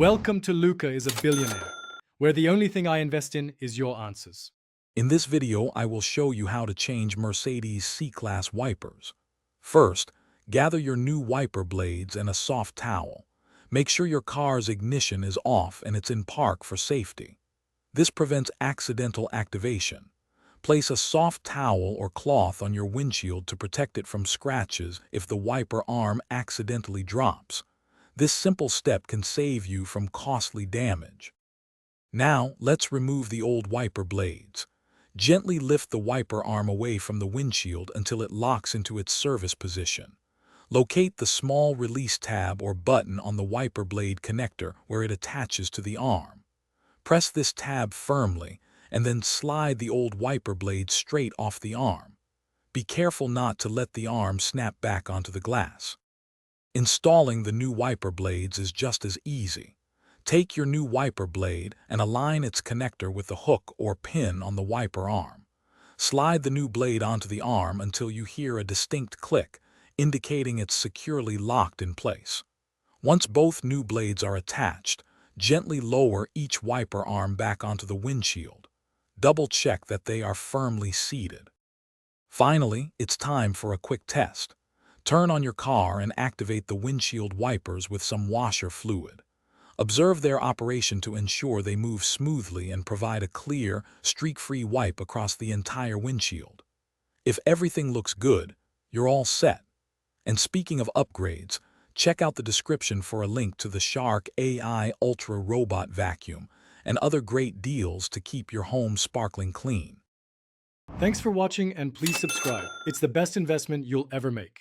Welcome to Luca is a Billionaire, where the only thing I invest in is your answers. In this video, I will show you how to change Mercedes C-Class wipers. First, gather your new wiper blades and a soft towel. Make sure your car's ignition is off and it's in park for safety. This prevents accidental activation. Place a soft towel or cloth on your windshield to protect it from scratches if the wiper arm accidentally drops. This simple step can save you from costly damage. Now, let's remove the old wiper blades. Gently lift the wiper arm away from the windshield until it locks into its service position. Locate the small release tab or button on the wiper blade connector where it attaches to the arm. Press this tab firmly and then slide the old wiper blade straight off the arm. Be careful not to let the arm snap back onto the glass. Installing the new wiper blades is just as easy. Take your new wiper blade and align its connector with the hook or pin on the wiper arm. Slide the new blade onto the arm until you hear a distinct click, indicating it's securely locked in place. Once both new blades are attached, gently lower each wiper arm back onto the windshield. Double-check that they are firmly seated. Finally, it's time for a quick test. Turn on your car and activate the windshield wipers with some washer fluid. Observe their operation to ensure they move smoothly and provide a clear, streak-free wipe across the entire windshield. If everything looks good, you're all set. And speaking of upgrades, check out the description for a link to the Shark AI Ultra Robot Vacuum and other great deals to keep your home sparkling clean. Thanks for watching and please subscribe. It's the best investment you'll ever make.